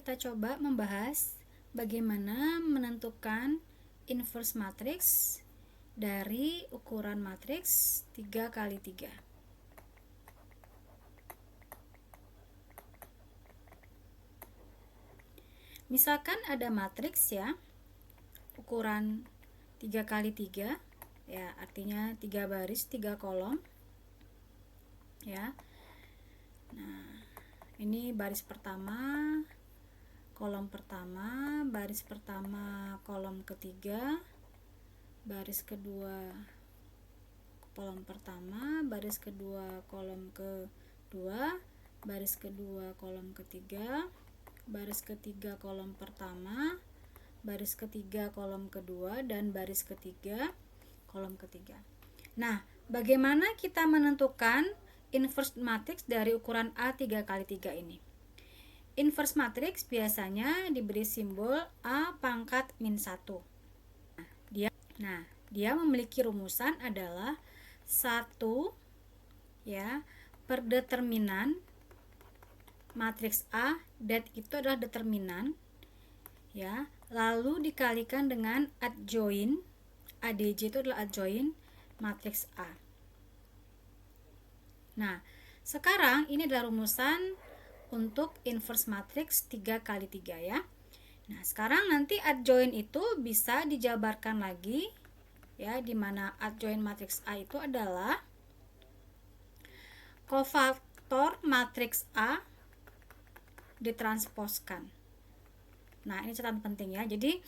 kita coba membahas bagaimana menentukan inverse matrix dari ukuran matriks 3 kali 3. Misalkan ada matriks ya, ukuran 3 kali 3 ya, artinya 3 baris 3 kolom ya. Nah, ini baris pertama, kolom pertama, baris pertama, kolom ketiga, baris kedua, kolom pertama, baris kedua, kolom kedua, baris kedua, kolom ketiga, baris ketiga, kolom pertama, baris ketiga, kolom kedua, dan baris ketiga, kolom ketiga. Nah, bagaimana kita menentukan inverse matrix dari ukuran A 3 kali 3 ini? Inverse matrix biasanya diberi simbol A pangkat min 1. Dia memiliki rumusan adalah 1 ya per determinan matriks A, det itu adalah determinan ya, lalu dikalikan dengan adjoint, ADJ itu adalah adjoint matriks A. Nah, sekarang ini adalah rumusan untuk inverse matrix 3 kali 3 ya. Nah, sekarang nanti adjoint itu bisa dijabarkan lagi ya, dimana adjoint matriks A itu adalah kofaktor matriks A ditransposkan. Nah, ini catatan penting ya. Jadi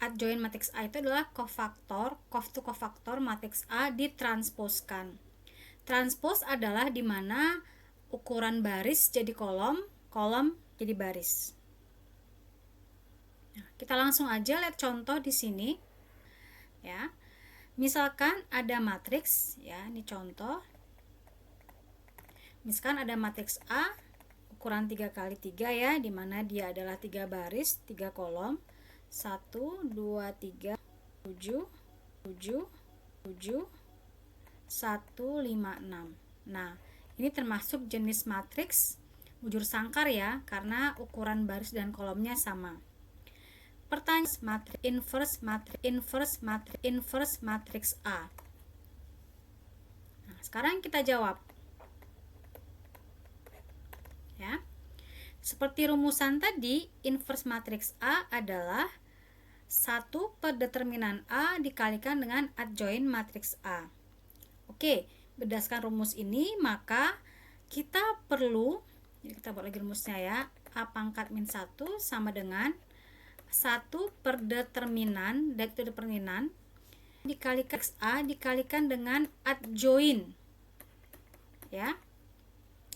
adjoint matriks A itu adalah kofaktor, kofaktor matriks A ditransposkan. Transpos adalah dimana ukuran baris jadi kolom, kolom jadi baris. Nah, kita langsung aja lihat contoh di sini ya. Misalkan ada matriks ya, ini contoh. Misalkan ada matriks A ukuran 3 kali 3 ya, dimana dia adalah 3 baris 3 kolom, 1 2 3 7 7 7 1 5 6. Nah, ini termasuk jenis matriks bujur sangkar ya, karena ukuran baris dan kolomnya sama. Pertanyaan, inverse matriks A. Nah, sekarang kita jawab ya. Seperti rumusan tadi, inverse matriks A adalah 1 per determinan A dikalikan dengan adjoint matriks A. Oke, berdasarkan rumus ini maka kita perlu, kita buat lagi rumusnya ya, A pangkat min 1 sama dengan 1 per determinan, det itu determinan, dikalikan A dikalikan dengan adjoint ya.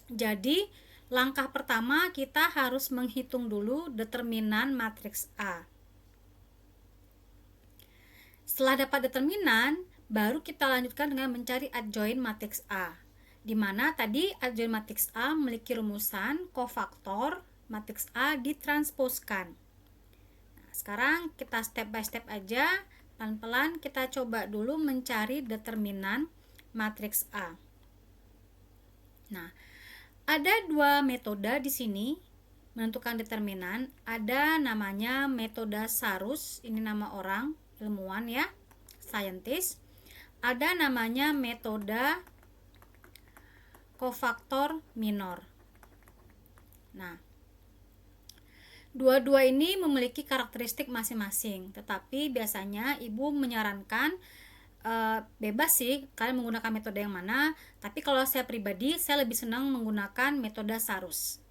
Jadi langkah pertama kita harus menghitung dulu determinan matriks A. Setelah dapat determinan, baru kita lanjutkan dengan mencari adjoint matriks A, dimana tadi adjoint matriks A memiliki rumusan kofaktor matriks A ditransposkan. Nah, sekarang kita step by step aja, pelan-pelan kita coba dulu mencari determinan matriks A. Nah, ada dua metode di sini menentukan determinan. Ada namanya metode Sarus, ini nama orang ilmuwan ya, scientist. Ada namanya metode kofaktor minor. Nah, dua-dua ini memiliki karakteristik masing-masing, tetapi biasanya ibu menyarankan bebas sih kalian menggunakan metode yang mana, tapi kalau saya pribadi saya lebih senang menggunakan metode Sarus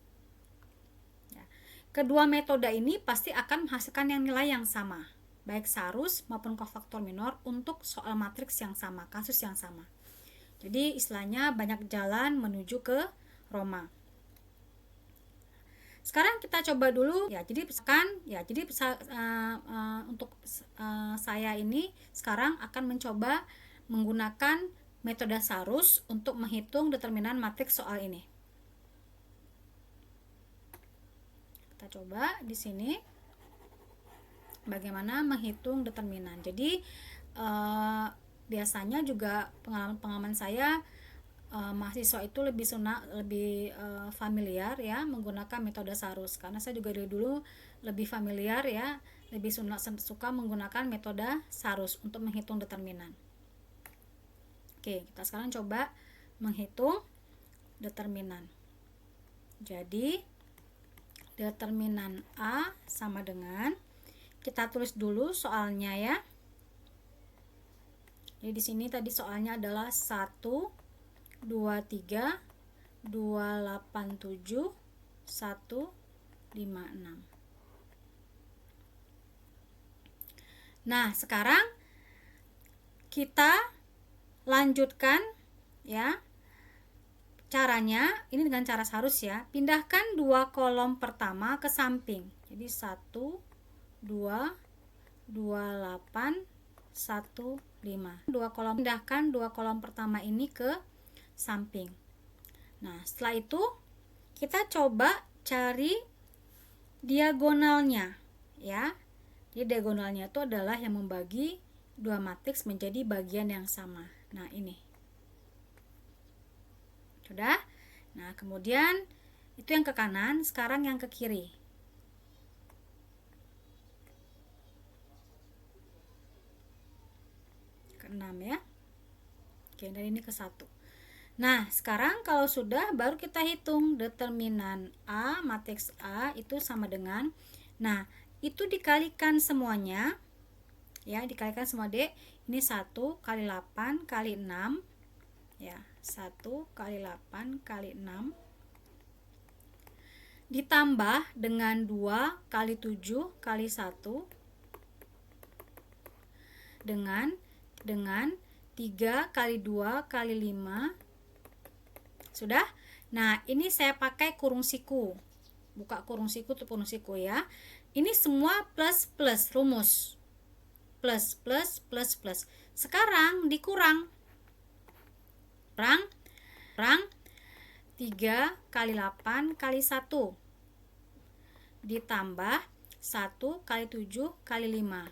ya. Kedua metode ini pasti akan menghasilkan yang nilai yang sama, baik Sarus maupun kofaktor minor untuk soal matriks yang sama, kasus yang sama. Jadi istilahnya banyak jalan menuju ke Roma. Sekarang kita coba dulu ya. Jadi untuk saya ini sekarang akan mencoba menggunakan metode Sarus untuk menghitung determinan matriks soal ini. Kita coba di sini bagaimana menghitung determinan. Jadi biasanya juga pengalaman saya mahasiswa itu lebih familiar ya menggunakan metode Sarus, karena saya juga dari dulu lebih familiar ya, lebih suka menggunakan metode Sarus untuk menghitung determinan. Oke, kita sekarang coba menghitung determinan. Jadi determinan A sama dengan, kita tulis dulu soalnya ya. Jadi di sini tadi soalnya adalah 1 2 3 2 8 7 1 5 6. Nah, sekarang kita lanjutkan ya. Caranya ini dengan cara Sarus ya. Pindahkan 2 kolom pertama ke samping. Jadi 1 2 28 1 5. 2 kolom, pindahkan 2 kolom pertama ini ke samping. Nah, setelah itu kita coba cari diagonalnya ya. Jadi diagonalnya itu adalah yang membagi dua matriks menjadi bagian yang sama. Nah, ini. Sudah? Nah, kemudian itu yang ke kanan, sekarang yang ke kiri. Ke 6 ya. Oke, dari ini ke 1. Nah, sekarang kalau sudah, baru kita hitung determinan A, matriks A itu sama dengan, nah, itu dikalikan semuanya ya, dikalikan semua D. Ini 1 kali 8 kali 6 ya, 1 kali 8 kali 6 ditambah dengan 2 kali 7 kali 1 dengan 3 kali 2 kali 5. Sudah? Nah, ini saya pakai kurung siku. Buka kurung siku tuh kurung siku ya. Ini semua plus plus rumus. Plus plus plus plus. Sekarang dikurang. Kurang 3 kali 8 kali 1 ditambah 1 kali 7 kali 5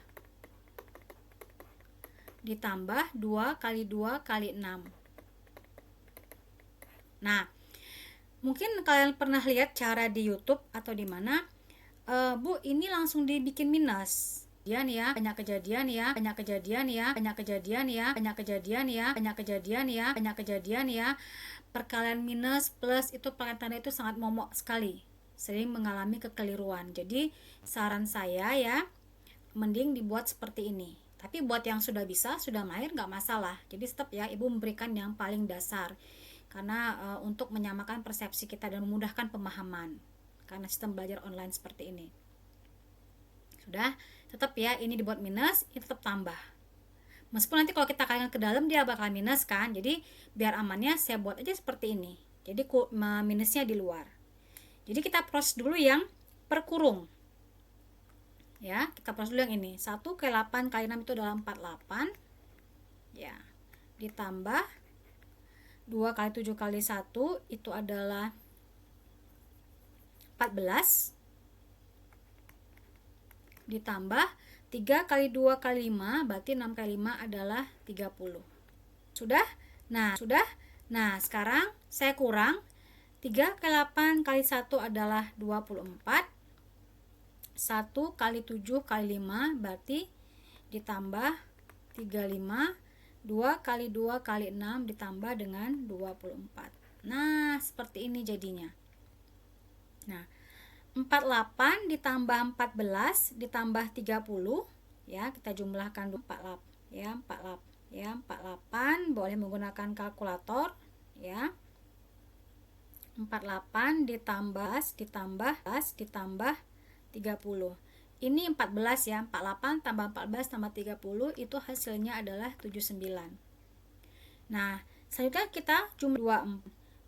ditambah 2 kali 2 kali 6. Nah, mungkin kalian pernah lihat cara di YouTube atau di mana, Bu, ini langsung dibikin minus. Ya, banyak kejadian ya, banyak kejadian ya, banyak kejadian ya, banyak kejadian ya, banyak kejadian ya, banyak kejadian ya. Perkalian minus plus itu tanda itu sangat momok sekali, sering mengalami kekeliruan. Jadi saran saya ya, mending dibuat seperti ini. Tapi buat yang sudah bisa, sudah mahir, nggak masalah. Jadi tetap ya, Ibu memberikan yang paling dasar. Karena untuk menyamakan persepsi kita dan memudahkan pemahaman. Karena sistem belajar online seperti ini. Sudah, tetap ya, ini dibuat minus, ini tetap tambah. Meskipun nanti kalau kita kalikan ke dalam dia bakal minus kan. Jadi biar amannya saya buat aja seperti ini. Jadi minusnya di luar. Jadi kita proses dulu yang perkurung. Ya, kita proses dulu yang ini. 1 kali 8 kali 6 itu adalah 48. Ya. Ditambah 2 kali 7 kali 1 itu adalah 14. Ditambah 3 kali 2 kali 5 berarti 6 kali 5 adalah 30. Sudah? Nah, sekarang saya kurang 3 kali 8 kali 1 adalah 24. 1 kali 7 kali 5 berarti ditambah 35. 2 kali 2 kali 6 ditambah dengan 24. Nah, seperti ini jadinya. Nah, 48 ditambah 14 ditambah 30 ya, kita jumlahkan 48 ya, 48 boleh menggunakan kalkulator ya. 48 ditambah 30. Ini 14 ya, 48 tambah 14 tambah 30 itu hasilnya adalah 79. Nah, selanjutnya kita jumlah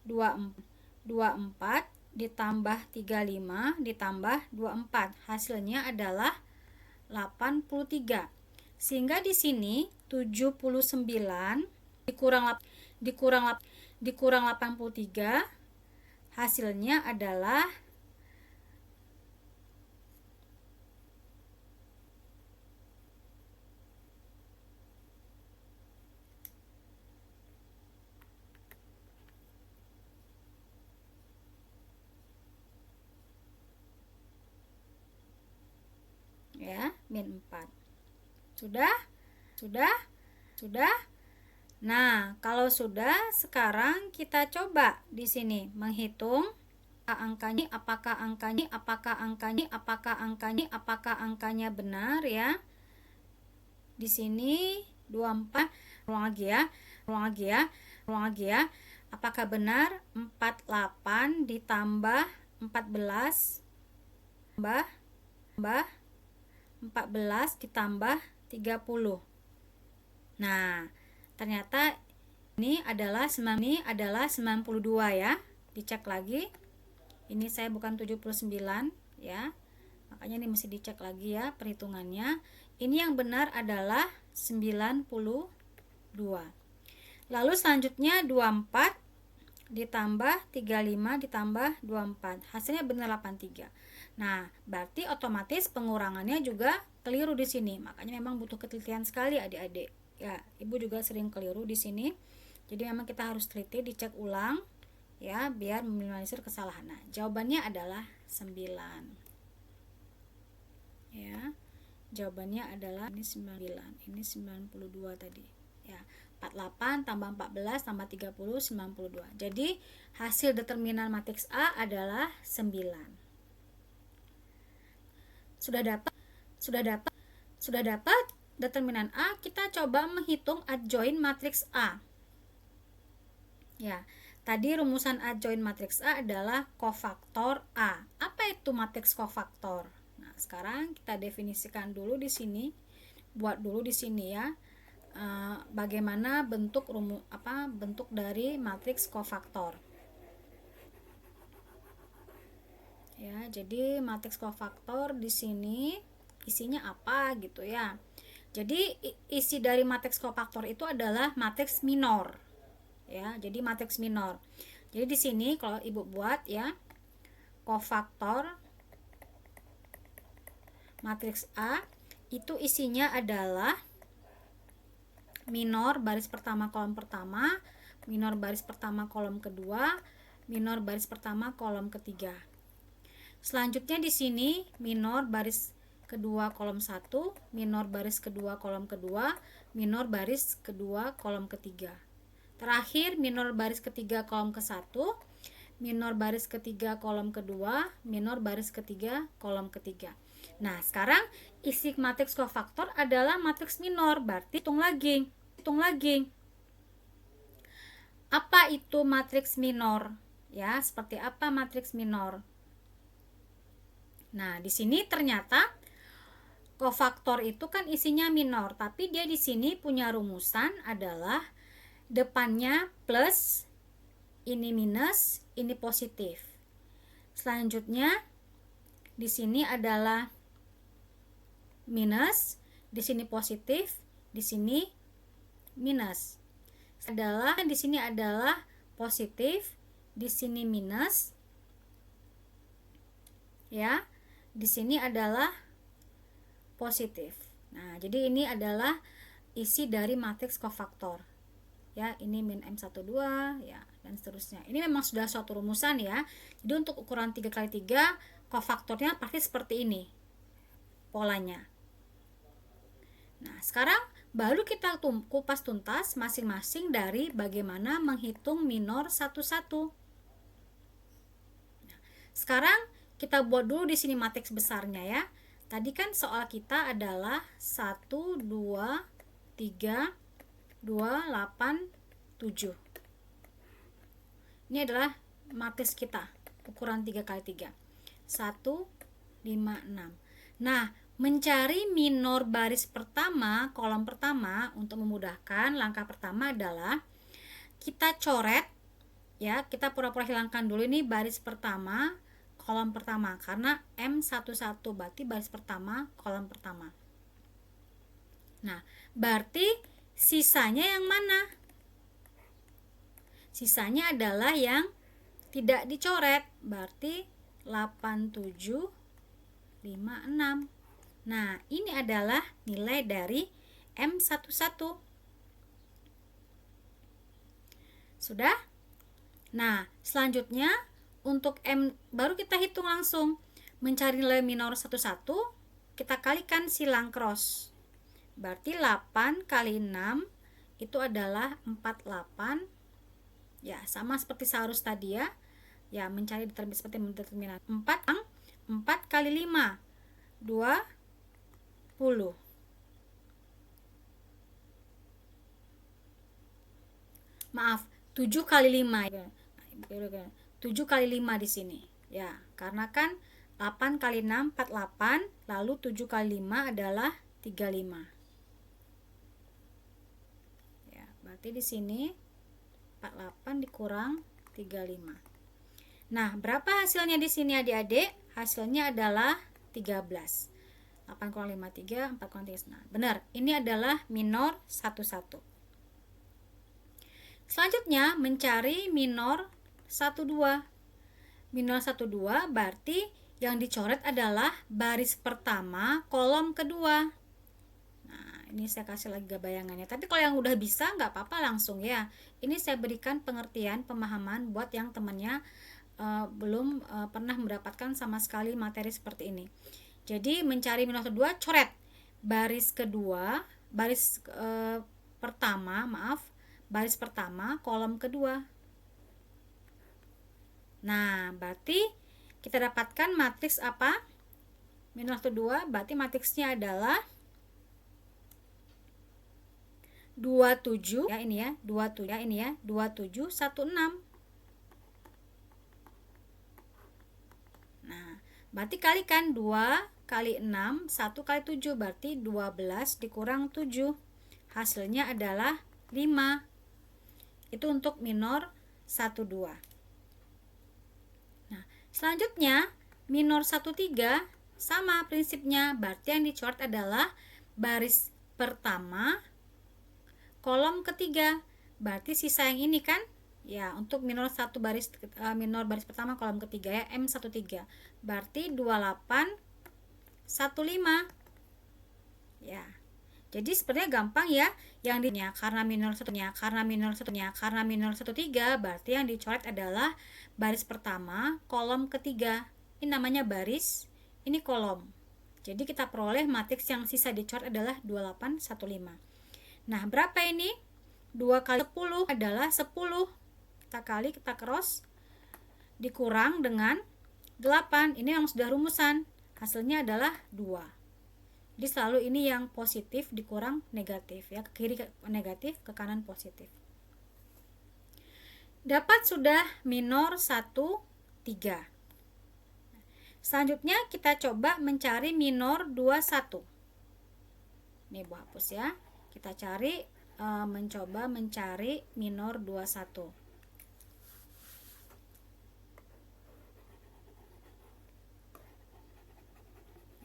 24 ditambah 35 ditambah 24. Hasilnya adalah 83. Sehingga di sini 79 dikurang 83 hasilnya adalah min 4. Sudah? Sudah? Sudah? Nah, kalau sudah, sekarang kita coba di sini menghitung angkanya, apakah angkanya benar ya. Di sini 24, ulang lagi ya. Apakah benar 48 ditambah 14 ditambah 30. Nah, ternyata ini adalah 92 ya. Dicek lagi. Ini saya bukan 79 ya. Makanya ini mesti dicek lagi ya perhitungannya. Ini yang benar adalah 92. Lalu selanjutnya 24 ditambah 35 ditambah 24. Hasilnya benar 83. Nah, berarti otomatis pengurangannya juga keliru di sini. Makanya memang butuh ketelitian sekali adik-adik. Ya, Ibu juga sering keliru di sini. Jadi memang kita harus teliti, dicek ulang ya, biar meminimalisir kesalahan. Nah, jawabannya adalah 9. Ya. Jawabannya adalah ini 9. Ini 92 tadi. Ya, 48 tambah 14 tambah 30 92. Jadi, hasil determinan matriks A adalah 9. Sudah dapat determinan A, kita coba menghitung adjoint matriks A. Ya, tadi rumusan adjoint matriks A adalah kofaktor A. Apa itu matriks kofaktor? Nah, sekarang kita definisikan dulu di sini. Buat dulu di sini ya. Bagaimana bentuk bentuk dari matriks kofaktor. Ya, jadi matriks kofaktor di sini isinya apa gitu ya. Jadi isi dari matriks kofaktor itu adalah matriks minor. Ya, jadi matriks minor. Jadi di sini kalau Ibu buat ya, kofaktor matriks A itu isinya adalah minor baris pertama kolom pertama, minor baris pertama kolom kedua, minor baris pertama kolom ketiga. Selanjutnya di sini minor baris kedua kolom 1, minor baris kedua kolom kedua, minor baris kedua kolom ketiga. Terakhir minor baris ketiga kolom ke-1, minor baris ketiga kolom kedua, minor baris ketiga kolom ketiga. Nah, sekarang isi matriks kofaktor adalah matriks minor, berarti hitung lagi. Apa itu matriks minor? Ya, seperti apa matriks minor? Nah, di sini ternyata kofaktor itu kan isinya minor, tapi dia di sini punya rumusan adalah depannya plus, ini minus, ini positif. Selanjutnya di sini adalah minus, di sini positif, di sini minus. Di sini adalah positif, di sini minus. Ya. Di sini adalah positif. Nah, jadi ini adalah isi dari matriks kofaktor. Ya, ini min M12 ya, dan seterusnya. Ini memang sudah suatu rumusan ya. Jadi untuk ukuran 3x3 kofaktornya pasti seperti ini polanya. Nah, sekarang baru kita kupas tuntas masing-masing dari bagaimana menghitung minor satu-satu. Nah, sekarang kita buat dulu di sini matriks besarnya ya. Tadi kan soal kita adalah 1, 2, 3, 2, 8, 7. Ini adalah matriks kita, ukuran 3x3. 1, 5, 6. Nah, mencari minor baris pertama, kolom pertama, untuk memudahkan, langkah pertama adalah kita coret ya, kita pura-pura hilangkan dulu ini baris pertama, kolom pertama, karena M11 berarti baris pertama, kolom pertama. Nah, berarti sisanya yang mana? Sisanya adalah yang tidak dicoret, berarti 87, 56. Nah, ini adalah nilai dari M11. Sudah? Nah, selanjutnya untuk M baru kita hitung langsung. Mencari nilai minor 11, kita kalikan silang cross. Berarti 8 kali 6 itu adalah 48. Ya, sama seperti seharus tadi ya. Ya, mencari seperti determinan. 4 kali 5 20. Maaf, 7 kali 5. 7 kali 5 di sini. Ya, karena kan 8 kali 6 48, lalu 7 kali 5 adalah 35. Ya, berarti di sini 48 dikurang 35. Nah, berapa hasilnya di sini adik-adik? Hasilnya adalah 13. 8 kurang 5 3, 4 kurang 3. Nah, benar, ini adalah minor 11. Selanjutnya mencari minor 12. Minor 12 berarti yang dicoret adalah baris pertama kolom kedua. Nah, ini saya kasih lagi bayangannya. Tapi kalau yang udah bisa nggak apa-apa langsung ya. Ini saya berikan pengertian, pemahaman buat yang temannya belum pernah mendapatkan sama sekali materi seperti ini. Jadi mencari minor kedua, coret baris kedua, baris baris pertama kolom kedua. Nah, berarti kita dapatkan matriks apa? Minor 2, berarti matriksnya adalah 27 ya, ini ya, 27 ya, ini ya, 27 16. Nah, berarti kalikan 2 kali 6, 1 kali 7, berarti 12 dikurang 7. Hasilnya adalah 5. Itu untuk minor 12. Nah, selanjutnya minor 13 sama prinsipnya, berarti yang dicoret adalah baris pertama kolom ketiga. Berarti sisa yang ini kan? Ya, untuk minor minor baris pertama kolom ketiga ya, M13. Berarti 28 15. Ya. Jadi sebenarnya gampang ya, yang karena minor 13, berarti yang dicoret adalah baris pertama kolom ketiga. Ini namanya baris, ini kolom. Jadi kita peroleh matriks yang sisa dicoret adalah 28 15. Nah, berapa ini? 2 kali 10 adalah 10. Kita cross, dikurang dengan 8. Ini yang sudah rumusan. Hasilnya adalah 2. Jadi selalu ini yang positif dikurang negatif ya, ke kiri negatif, ke kanan positif. Dapat sudah minor 1 3. Selanjutnya kita coba mencari minor 21. Ini Bu hapus ya. Kita cari mencoba mencari minor 21.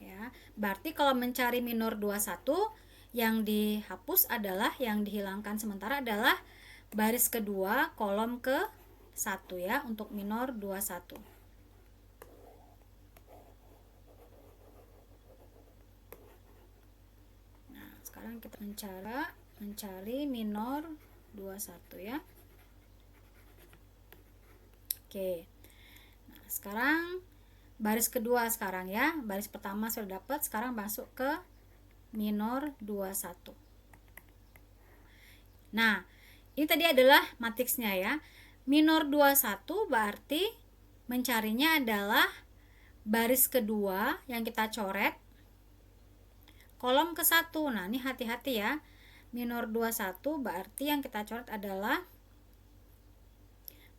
Ya, berarti kalau mencari minor 21 yang dihapus adalah, yang dihilangkan sementara adalah baris kedua kolom ke 1 ya, untuk minor 21. Nah, sekarang kita mencari minor 21 ya. Oke. Nah, sekarang baris kedua sekarang ya. Baris pertama sudah dapat, sekarang masuk ke minor 21. Nah, ini tadi adalah matriksnya ya. Minor 21 berarti mencarinya adalah baris kedua yang kita coret kolom ke 1. Nah, ini hati-hati ya. Minor 21 berarti yang kita coret adalah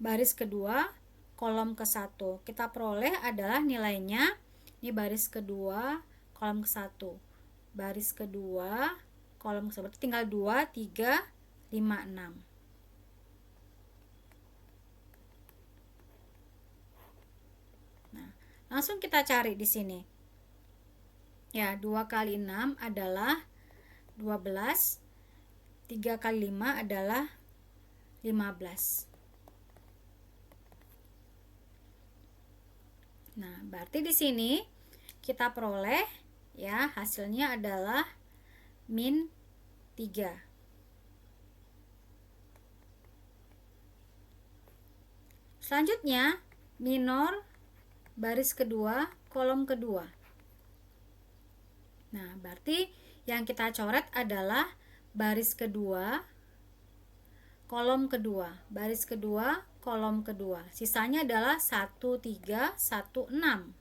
baris kedua kolom ke 1. Kita peroleh adalah nilainya, ini baris kedua kolom ke 1. Baris kedua kolom ke 1 berarti tinggal 2 3 5 6. Nah, langsung kita cari di sini. Ya, 2 kali 6 adalah 12. 3 kali 5 adalah 15. Nah, berarti di sini kita peroleh ya, hasilnya adalah min 3. Selanjutnya, minor baris kedua kolom kedua. Nah, berarti yang kita coret adalah baris kedua, kolom kedua, baris kedua, kolom kedua. Sisanya adalah 1, 3, 1, 6.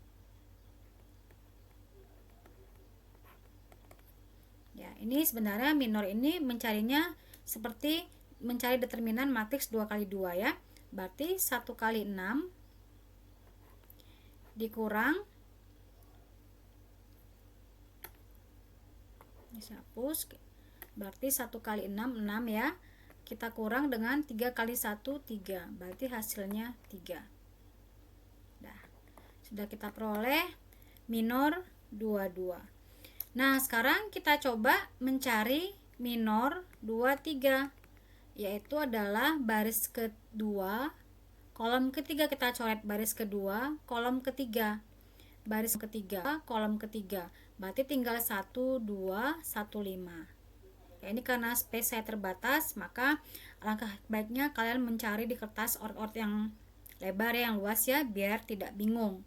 Ya, ini sebenarnya minor ini mencarinya seperti mencari determinan matriks 2 kali 2 ya. Berarti 1 kali 6 dikurang, ini saya hapus, berarti 1 kali 6, 6 ya. Kita kurang dengan 3 kali 1, 3. Berarti hasilnya 3. Nah, sudah kita peroleh minor 22. Nah, sekarang kita coba mencari minor 23, yaitu adalah baris kedua, kolom ketiga. Kita coret baris kedua, kolom ketiga, baris ketiga, kolom ketiga. Berarti tinggal 1, 2, 1, 5. Ya, ini karena space saya terbatas, maka alangkah baiknya kalian mencari di kertas ort-ort yang lebar ya, yang luas ya, biar tidak bingung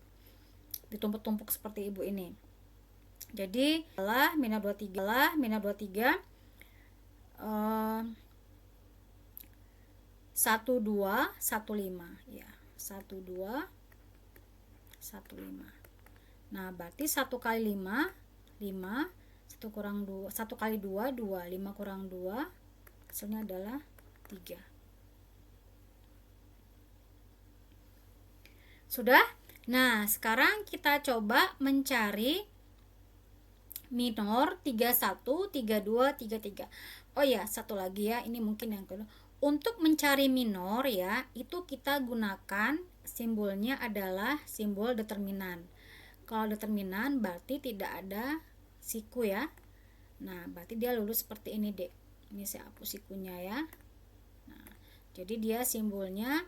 ditumpuk-tumpuk seperti ibu ini. Jadi adalah minor 23 1, 2, 1, 5 ya, 1, 2, 1, 5. Nah, berarti 1 kali 5, 5, 1 kurang 2, 1 kali 2, 2, 5 kurang 2, hasilnya adalah 3. Sudah? Nah, sekarang kita coba mencari minor 31, 32, 33. Oh ya, satu lagi ya, ini mungkin yang kedua. Untuk mencari minor ya, itu kita gunakan simbolnya adalah simbol determinan. Kalau determinan berarti tidak ada siku ya. Nah, berarti dia lurus seperti ini, Dek. Ini saya hapus sikunya ya. Nah, jadi dia simbolnya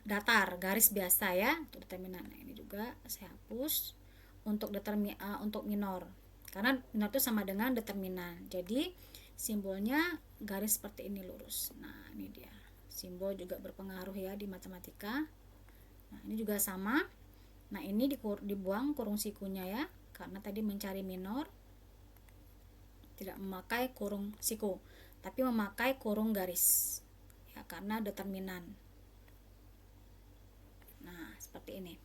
datar, garis biasa ya untuk determinan. Nah, ini juga saya hapus untuk untuk minor. Karena minor itu sama dengan determinan. Jadi simbolnya garis seperti ini lurus. Nah, ini dia. Simbol juga berpengaruh ya di matematika. Nah, ini juga sama. Nah, ini dibuang kurung sikunya ya, karena tadi mencari minor tidak memakai kurung siku, tapi memakai kurung garis ya, karena determinan. Nah, seperti ini.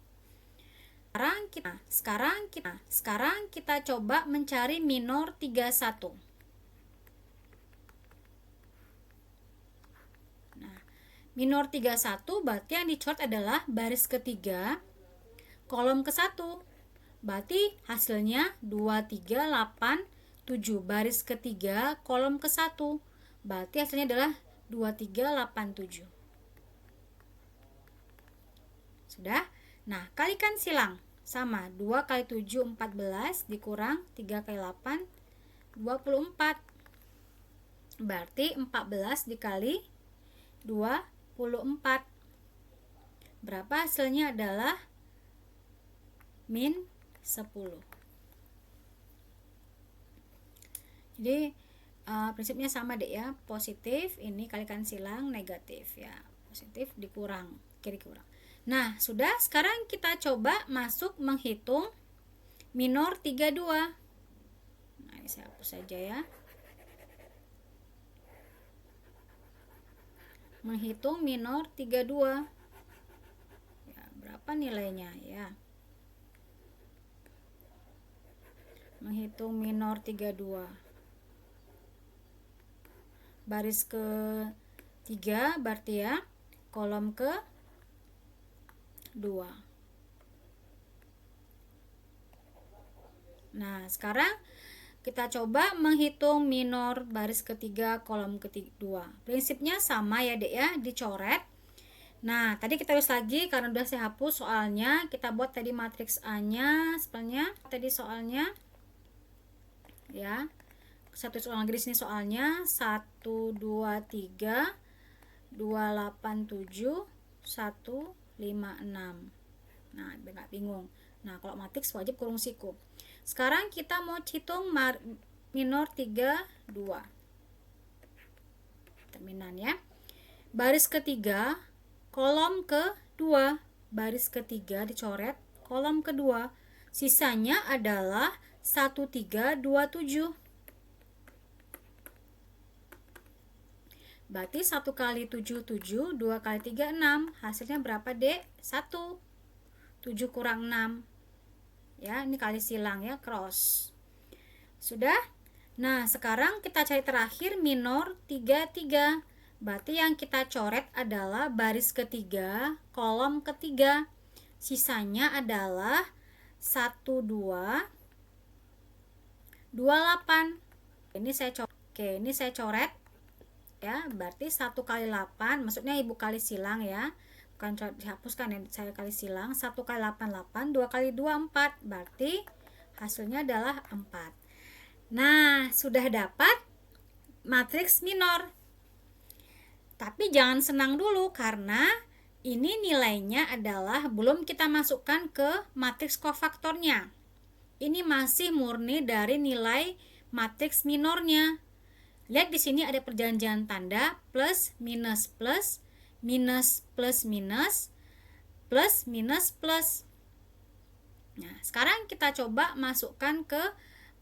Sekarang kita coba mencari minor 31. Nah, minor 31 berarti yang dicoret adalah baris ketiga, kolom ke-1. Berarti hasilnya 2, 3, 8, 7. Baris ketiga, kolom ke-1. Berarti hasilnya adalah 2, 3, 8, 7. Sudah? Nah, kalikan silang. Sama, 2 kali 7, 14, dikurang 3 kali 8, 24. Berarti 14 dikali 24. Berapa hasilnya adalah min 10. Jadi prinsipnya sama deh ya, positif ini kalikan silang negatif ya, positif dikurang kiri kurang. Nah, sudah, sekarang kita coba masuk menghitung minor 32. Nah, ini saya hapus saja ya. Menghitung minor 32. Ya, berapa nilainya ya? Menghitung minor 32. Baris ke 3 berarti ya, kolom ke 2. Nah, sekarang kita coba menghitung minor baris ketiga, kolom kedua. Prinsipnya sama ya, Dek ya, dicoret. Nah, tadi kita tulis lagi karena udah saya hapus soalnya. Kita buat tadi matriks A-nya, sebenarnya tadi soalnya ya. Satu soal lagi di sini soalnya 1, 2, 3, 2, 8, 7, 1, 5, 6. Nah, biar nggak bingung. Nah, kalau matriks wajib kurung siku. Sekarang kita mau hitung minor 32. Determinan ya. Baris ketiga, kolom ke-2. Baris ketiga dicoret, kolom kedua. Sisanya adalah 1327. Berarti 1 kali 7, 7, 2 kali 3, 6. Hasilnya berapa, Dek? 1. 7 kurang 6. Ya, ini kali silang ya, cross. Sudah? Nah, sekarang kita cari terakhir minor 3, 3. Berarti yang kita coret adalah baris ketiga, kolom ketiga. Sisanya adalah 1, 2, 28. Ini saya coret. Ya, berarti 1 kali 8, maksudnya ibu kali silang ya, bukan dihapuskan ya, saya kali silang. 1 kali 8, 8, 2 kali 2, 4, berarti hasilnya adalah 4. Nah, sudah dapat matriks minor. Tapi jangan senang dulu, karena ini nilainya adalah belum kita masukkan ke matriks kofaktornya. Ini masih murni dari nilai matriks minornya. Lihat di sini ada perjanjian tanda plus minus plus, minus plus minus, plus minus plus. Nah, sekarang kita coba masukkan ke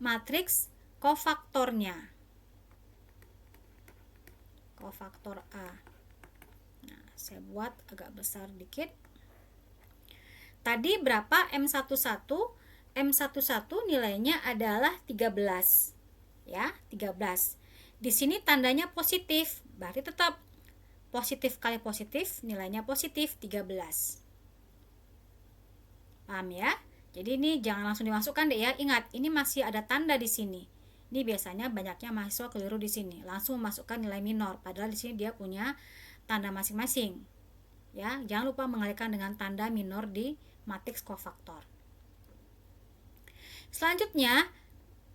matriks kofaktornya. Kofaktor A. Nah, saya buat agak besar dikit. Tadi berapa M11? M11 nilainya adalah 13. Ya, 13. Di sini tandanya positif, berarti tetap positif kali positif, nilainya positif 13. Paham ya? Jadi ini jangan langsung dimasukkan deh ya. Ingat, ini masih ada tanda di sini. Ini biasanya banyaknya mahasiswa keliru di sini. Langsung masukkan nilai minor, padahal di sini dia punya tanda masing-masing. Ya, jangan lupa mengalihkan dengan tanda minor di matriks kofaktor. Selanjutnya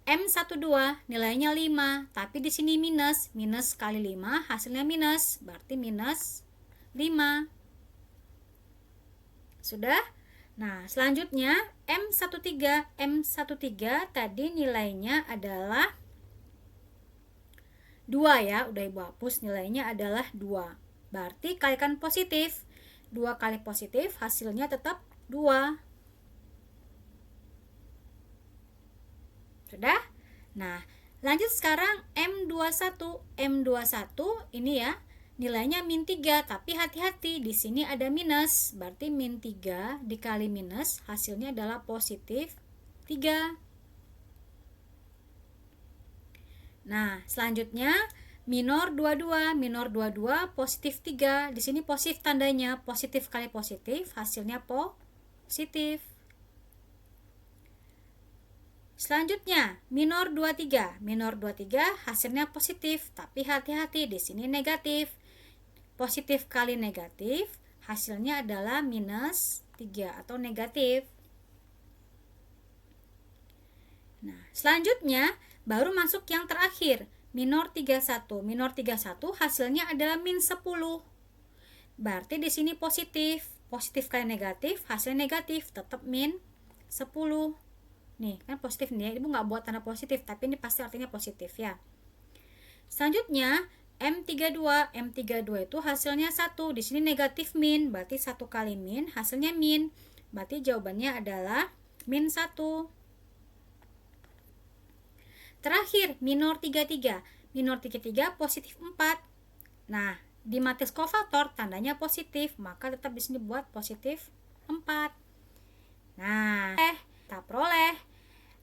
M12 nilainya 5, tapi di sini minus. Minus kali 5 hasilnya minus, berarti minus 5. Sudah? Nah, selanjutnya M13. M13 tadi nilainya adalah 2 ya, udah ibu hapus, nilainya adalah 2. Berarti kalikan positif. 2 kali positif hasilnya tetap 2. Sudah? Nah, lanjut sekarang M21. M21 ini ya, nilainya min 3, tapi hati-hati di sini ada minus. Berarti min 3 dikali minus hasilnya adalah positif 3. Nah, selanjutnya minor 22. Minor 22 positif 3. Di sini positif tandanya, positif kali positif hasilnya positif. Selanjutnya, minor 23. Minor 23 hasilnya positif, tapi hati-hati di sini negatif. Positif kali negatif hasilnya adalah minus 3 atau negatif. Nah, selanjutnya baru masuk yang terakhir, minor 31. Minor 31 hasilnya adalah min 10. Berarti di sini positif. Positif kali negatif hasilnya negatif, tetap min 10. Nih, kan positif nih ya. Ibu nggak buat tanda positif, tapi ini pasti artinya positif ya. Selanjutnya, M32. M32 itu hasilnya 1. Di sini negatif min, berarti 1 kali min, hasilnya min. Berarti jawabannya adalah min 1. Terakhir, minor 33. Minor 33 positif 4. Nah, di matriks kofaktor tandanya positif, maka tetap di sini buat positif 4. Nah, kita peroleh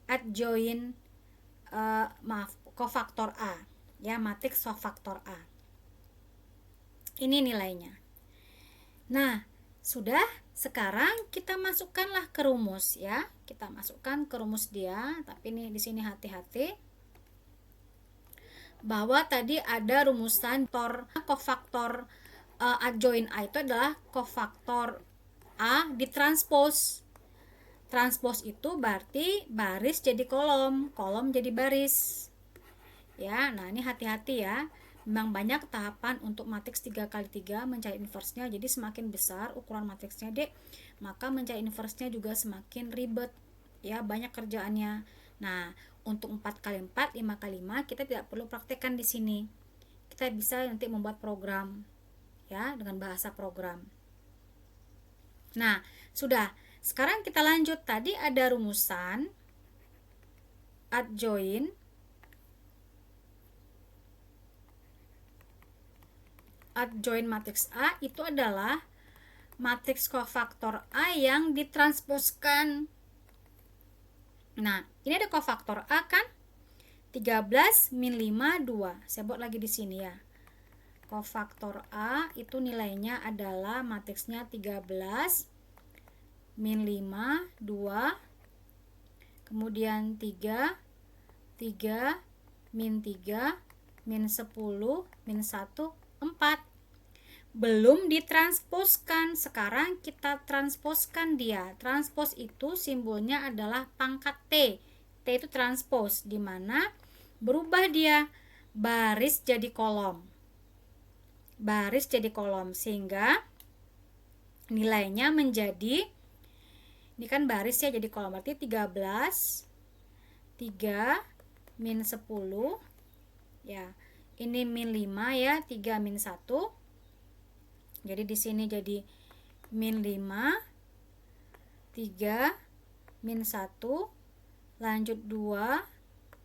adjoint kofaktor A ya, matriks kofaktor A. Ini nilainya. Nah, sudah, sekarang kita masukkanlah ke rumus ya. Kita masukkan ke rumus dia, tapi ini di sini hati-hati bahwa tadi ada rumusan kofaktor adjoint A itu adalah kofaktor A ditranspos. Transpos itu berarti baris jadi kolom, kolom jadi baris. Ya, nah ini hati-hati ya. Memang banyak tahapan untuk matriks 3x3 mencari inversenya. Jadi semakin besar ukuran matriksnya, Dek, maka mencari inversenya juga semakin ribet. Ya, banyak kerjaannya. Nah, untuk 4x4, 5x5 kita tidak perlu praktekkan di sini. Kita bisa nanti membuat program ya dengan bahasa program. Nah, sudah. Sekarang kita lanjut. Tadi ada rumusan adjoint matriks A itu adalah matriks kofaktor A yang ditransposkan. Nah, ini ada kofaktor A kan? 13 min 5 2. Saya buat lagi di sini ya. Kofaktor A itu nilainya adalah matriksnya 13 min 5 2. Kemudian 3 min 3 min 10 min 1 4. Belum ditransposkan. Sekarang kita transposkan dia. Transpos itu simbolnya adalah pangkat T. T itu transpos, di mana berubah dia baris jadi kolom. Baris jadi kolom, sehingga nilainya menjadi, ini kan baris ya, jadi kolom, berarti 13 3 min 10 ya. Ini min 5 ya, 3 min 1. Jadi di sini jadi min 5 3 min 1 lanjut 2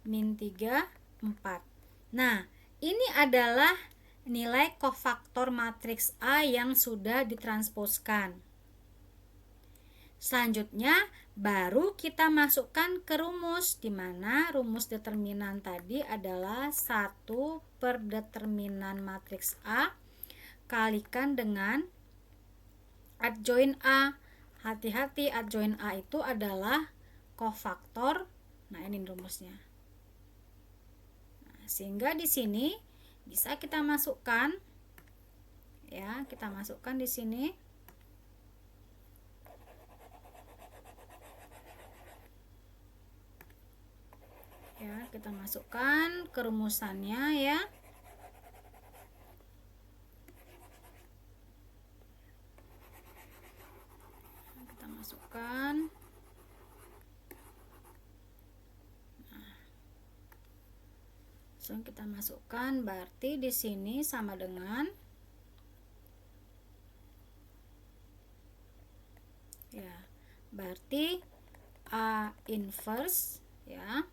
min 3 4. Nah, ini adalah nilai kofaktor matriks A yang sudah ditransposkan. Selanjutnya baru kita masukkan ke rumus, di mana rumus determinan tadi adalah 1 per determinan matriks A kalikan dengan adjoint A. Hati-hati, adjoint A itu adalah kofaktor. Nah, ini rumusnya. Nah, sehingga di sini bisa kita masukkan ya, kita masukkan di sini. Ya, kita masukkan ke rumusannya ya. Kita masukkan. Nah, langsung kita masukkan, berarti di sini sama dengan ya, berarti A inverse ya.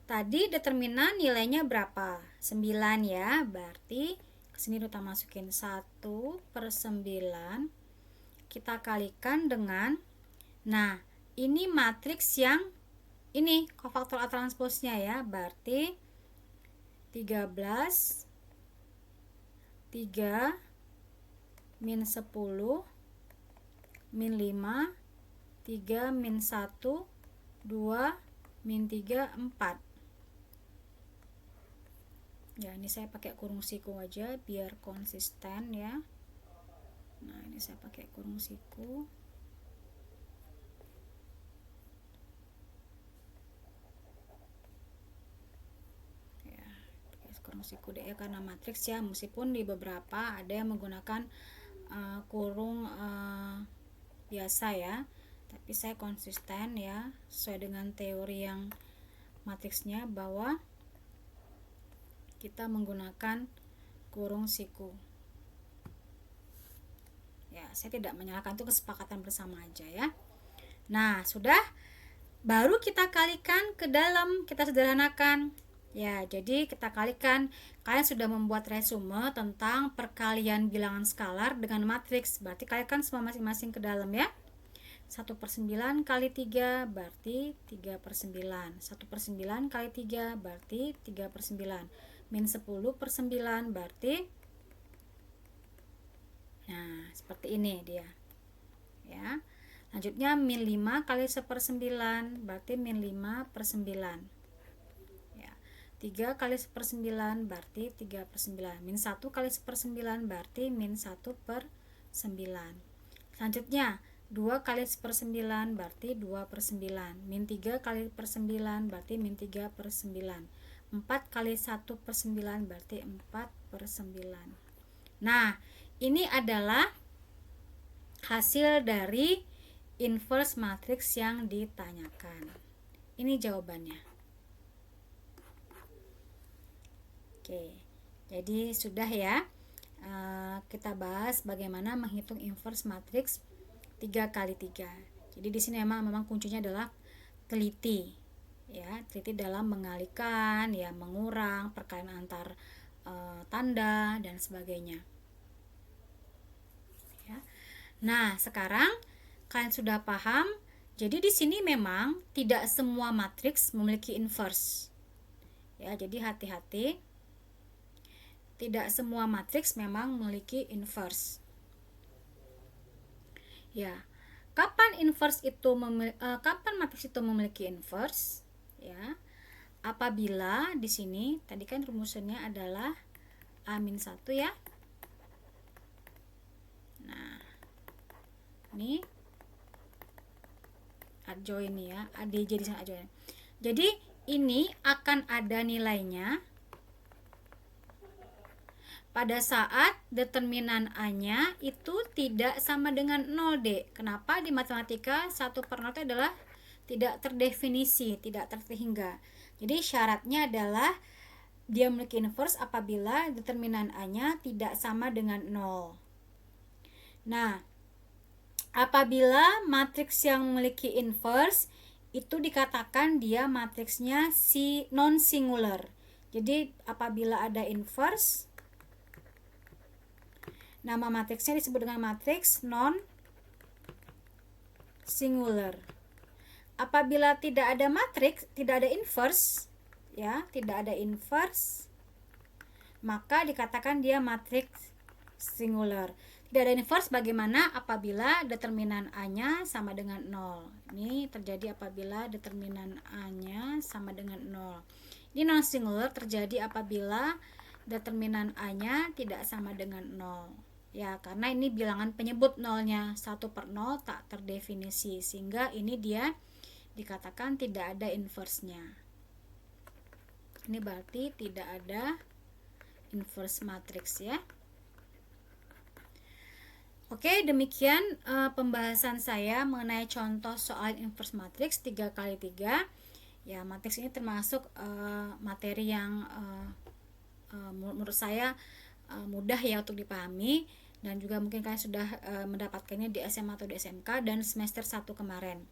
Tadi determinan nilainya berapa? 9 ya. Berarti kesini kita masukin 1 per 9. Kita kalikan dengan, nah ini matriks yang ini kofaktor A transposnya ya. Berarti 13 3 min 10 min 5 3 min 1 2 min 3 4. Ya, ini saya pakai kurung siku aja biar konsisten ya. Nah, ini saya pakai kurung siku. Ya, kurung siku deh ya, karena matriks ya, meskipun di beberapa ada yang menggunakan kurung biasa ya, tapi saya konsisten ya sesuai dengan teori yang matriksnya, bahwa kita menggunakan kurung siku ya. Saya tidak menyalahkan, itu kesepakatan bersama aja ya. Nah, sudah, baru kita kalikan ke dalam, kita sederhanakan ya. Jadi kita kalikan, kalian sudah membuat resume tentang perkalian bilangan skalar dengan matriks, berarti kalikan semua masing-masing ke dalam ya. 1 per 9 kali 3 berarti 3 per 9. 1 per 9 kali 3 berarti 3 per 9. Min 10 per 9 berarti, nah seperti ini dia ya. Lanjutnya min 5 kali 1 per 9 berarti min 5 per 9 ya. 3 kali 1 per 9 berarti 3 per 9. Min 1 kali 1 per 9 berarti min 1 per 9. Selanjutnya 2 kali 1 per 9 berarti 2 per 9. Min 3 kali per 9 berarti min 3 per 9. 4 kali 1 per 9 berarti 4 per 9. Nah, ini adalah hasil dari inverse matrix yang ditanyakan. Ini jawabannya. Oke, jadi sudah ya. Kita bahas bagaimana menghitung inverse matrix 3 kali 3. Jadi di sini memang kuncinya adalah teliti ya, teliti dalam mengalihkan, ya, mengurang perkalian antar tanda dan sebagainya. Ya. Nah, sekarang kalian sudah paham. Jadi di sini memang tidak semua matriks memiliki inverse. Ya, jadi hati-hati. Tidak semua matriks memang memiliki inverse. Ya. Kapan kapan matriks itu memiliki inverse? Ya. Apabila di sini tadi kan rumusannya adalah A-1 ya. Nah, ini adjoin ya, ADJ di sana adjoin. Jadi ini akan ada nilainya pada saat determinan A-nya itu tidak sama dengan 0D. Kenapa? Di matematika 1/0 itu adalah tidak terdefinisi, tidak terhingga. Jadi syaratnya adalah dia memiliki inverse apabila determinan A-nya tidak sama dengan 0. Nah, apabila matriks yang memiliki inverse itu dikatakan dia matriksnya non singular. Jadi apabila ada inverse, nama matriksnya disebut dengan matriks non singular. Apabila tidak ada matriks, tidak ada inverse, ya, tidak ada inverse, maka dikatakan dia matriks singular. Tidak ada inverse bagaimana? Apabila determinan A-nya sama dengan 0. Ini terjadi apabila determinan A-nya sama dengan 0. Ini non singular terjadi apabila determinan A-nya tidak sama dengan 0. Ya, karena ini bilangan penyebut nolnya 1/0 tak terdefinisi, sehingga ini dia dikatakan tidak ada inverse-nya. Ini berarti tidak ada inverse matrix ya. Oke, demikian pembahasan saya mengenai contoh soal inverse matrix 3x3. Ya, matriks ini termasuk materi yang menurut saya mudah ya untuk dipahami, dan juga mungkin kalian sudah mendapatkannya di SMA atau di SMK dan semester 1 kemarin.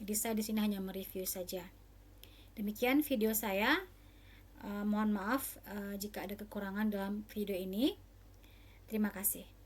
Jadi saya di sini hanya mereview saja. Demikian video saya. Mohon maaf jika ada kekurangan dalam video ini. Terima kasih.